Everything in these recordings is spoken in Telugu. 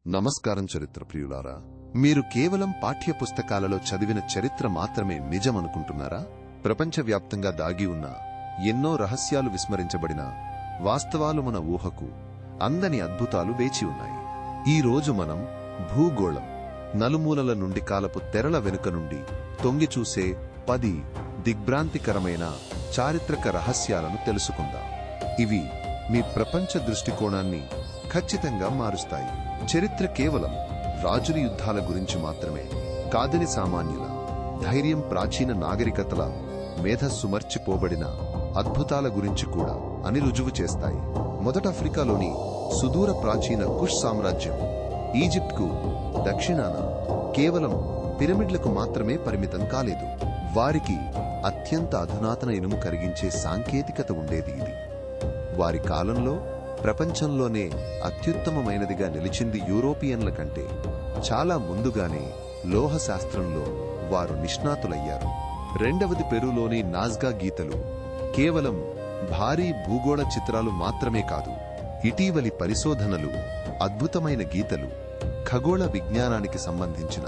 నమస్కారం చరిత్ర ప్రియులారా. మీరు కేవలం పాఠ్య పుస్తకాలలో చదివిన చరిత్ర మాత్రమే నిజమనుకుంటున్నారా? ప్రపంచవ్యాప్తంగా దాగి ఉన్న ఎన్నో రహస్యాలు, విస్మరించబడిన వాస్తవాలు, మన ఊహకు అందని అద్భుతాలు వేచి ఉన్నాయి. ఈ రోజు మనం భూగోళం నలుమూలల నుండి, కాలపు తెరల వెనుక నుండి తొంగిచూసే 10 దిగ్భ్రాంతికరమైన చారిత్రక రహస్యాలను తెలుసుకుందాం. ఇవి మీ ప్రపంచ దృష్టికోణాన్ని ఖచ్చితంగా మారుస్తాయి. చరిత్ర కేవలం రాజుల యుద్ధాల గురించి మాత్రమే కాదని, సామాన్యుల ధైర్యం, ప్రాచీన నాగరికతల మేధస్సు, మర్చిపోబడిన అద్భుతాల గురించి కూడా అని రుజువు చేస్తాయి. మొదట ఆఫ్రికాలోని సుదూర ప్రాచీన కుష్ సామ్రాజ్యం ఈజిప్ట్కు దక్షిణాన కేవలం పిరమిడ్లకు మాత్రమే పరిమితం కాలేదు. వారికి అత్యంత అధునాతన ఇనుము కరిగించే సాంకేతికత ఉండేది. ఇది వారి కాలంలో ప్రపంచంలోనే అత్యుత్తమమైనదిగా నిలిచింది. యూరోపియన్ల కంటే చాలా ముందుగానే లోహ శాస్త్రంలో వారు నిష్ణాతులయ్యారు. రెండవది పెరూలోని నాజ్గా గీతలు కేవలం భారీ భూగోళ చిత్రాలు మాత్రమే కాదు, ఇటీవలి పరిశోధనలు అద్భుతమైన గీతలు, ఖగోళ విజ్ఞానానికి సంబంధించిన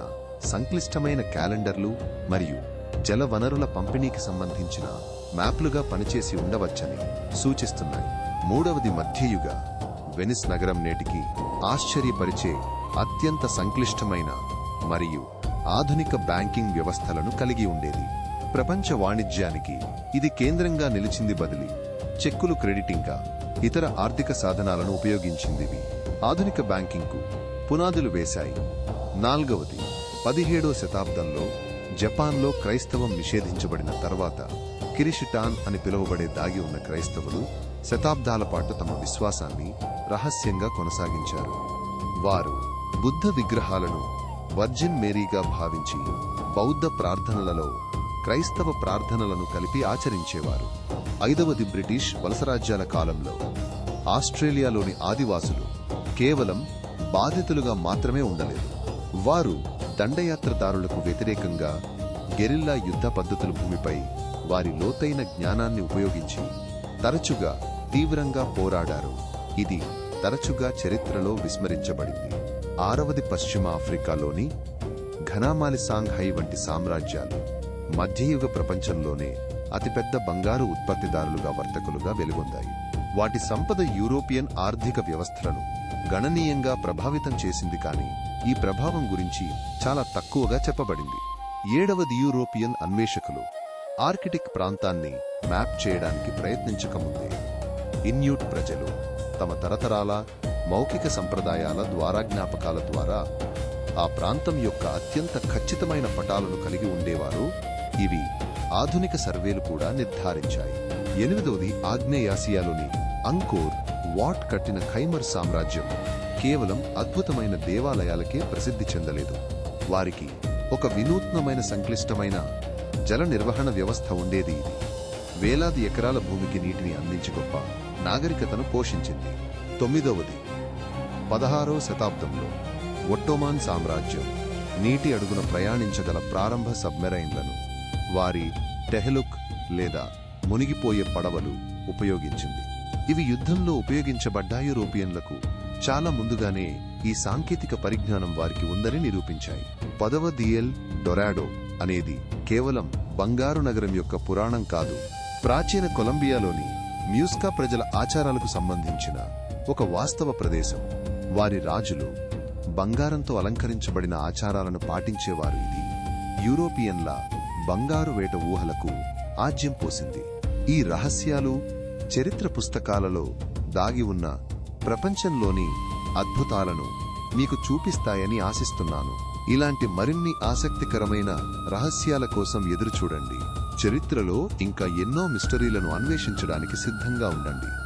సంక్లిష్టమైన క్యాలెండర్లు మరియు జలవనరుల పంపిణీకి సంబంధించిన మ్యాప్లుగా పనిచేసి ఉండవచ్చని సూచిస్తున్నాయి. మూడవది మధ్యయుగ వెనిస్ నగరం నేటికి ఆశ్చర్యపరిచే అత్యంత సంక్లిష్టమైన మరియు ఆధునిక బ్యాంకింగ్ వ్యవస్థలను కలిగి ఉండేది. ప్రపంచ వాణిజ్యానికి ఇది కేంద్రంగా నిలిచింది. బదిలీ, చెక్కులు, క్రెడిట్ ఇంకా ఇతర ఆర్థిక సాధనాలను ఉపయోగించిందివి ఆధునిక బ్యాంకింగ్కు పునాదులు వేశాయి. నాల్గవది 17వ శతాబ్దంలో జపాన్లో క్రైస్తవం నిషేధించబడిన తర్వాత కిరిషిటాన్ అని పిలువబడే దాగి ఉన్న క్రైస్తవులు శతాబ్దాల పాటు తమ విశ్వాసాన్ని రహస్యంగా కొనసాగించారు. వారు బుద్ధ విగ్రహాలను వర్జిన్ మేరీగా భావించి బౌద్ధ ప్రార్థనలలో క్రైస్తవ ప్రార్థనలను కలిపి ఆచరించేవారు. ఐదవది బ్రిటిష్ వలసరాజ్యాల కాలంలో ఆస్ట్రేలియాలోని ఆదివాసులు కేవలం బాధితులుగా మాత్రమే ఉండలేదు. వారు దండయాత్రదారులకు వ్యతిరేకంగా గెరిల్లా యుద్ధ పద్ధతులు, భూమిపై వారి లోతైన జ్ఞానాన్ని ఉపయోగించి తరచుగా తీవ్రంగా పోరాడారు. ఇది తరచుగా చరిత్రలో విస్మరించబడింది. ఆరవది పశ్చిమ ఆఫ్రికాలోని ఘనామాలి సాంఘై వంటి సామ్రాజ్యాలు మధ్యయుగ ప్రపంచంలోనే అతిపెద్ద బంగారు ఉత్పత్తిదారులుగా, వర్తకులుగా వెలుగొందాయి. వాటి సంపద యూరోపియన్ ఆర్థిక వ్యవస్థలను గణనీయంగా ప్రభావితం చేసింది. కానీ ఈ ప్రభావం గురించి చాలా తక్కువగా చెప్పబడింది. ఏడవది యూరోపియన్ అన్వేషకులు ఆర్కిటిక్ ప్రాంతాన్ని మ్యాప్ చేయడానికి ప్రయత్నించకముందే ఇన్యూట్ ప్రజలు తమ తరతరాల మౌఖిక సంప్రదాయాల ద్వారా, జ్ఞాపకాల ద్వారా ఆ ప్రాంతం యొక్క అత్యంత ఖచ్చితమైన పటాలను కలిగి ఉండేవారు. ఇవి ఆధునిక సర్వేలు కూడా నిర్ధారించాయి. ఎనిమిదవది ఆగ్నేయాసియాలోని అంకోర్ వాట్ కట్టిన ఖైమర్ సామ్రాజ్యం కేవలం అద్భుతమైన దేవాలయాలకే ప్రసిద్ధి చెందలేదు. వారికి ఒక వినూత్నమైన సంక్లిష్టమైన జల నిర్వహణ వ్యవస్థ ఉండేది. ఇది వేలాది ఎకరాల భూమికి నీటిని అందించి గొప్ప నాగరికతను పోషించింది. తొమ్మిదవది 16వ శతాబ్దంలో ఒట్టోమాన్ సామ్రాజ్యం నీటి అడుగున ప్రయాణించగల ప్రారంభ సబ్మెరైన్లను, వారి టెహలుక్ లేదా మునిగిపోయే పడవలు ఉపయోగించింది. ఇవి యుద్ధంలో ఉపయోగించబడ్డ యూరోపియన్లకు చాలా ముందుగానే ఈ సాంకేతిక పరిజ్ఞానం వారికి ఉందని నిరూపించాయి. 10వది ఎల్ డొరాడో అనేది కేవలం బంగారు నగరం యొక్క పురాణం కాదు, ప్రాచీన కొలంబియాలోని మ్యూస్కా ప్రజల ఆచారాలకు సంబంధించిన ఒక వాస్తవ ప్రదేశం. వారి రాజులు బంగారంతో అలంకరించబడిన ఆచారాలను పాటించేవారు. ఇది యూరోపియన్ల బంగారు వేట ఊహలకు ఆజ్యం పోసింది. ఈ రహస్యాలు చరిత్ర పుస్తకాలలో దాగి ఉన్న ప్రపంచంలోని అద్భుతాలను మీకు చూపిస్తాయని ఆశిస్తున్నాను. ఇలాంటి మరిన్ని ఆసక్తికరమైన రహస్యాల కోసం ఎదురుచూడండి. చరిత్రలో ఇంకా ఎన్నో మిస్టరీలను అన్వేషించడానికి సిద్ధంగా ఉండండి.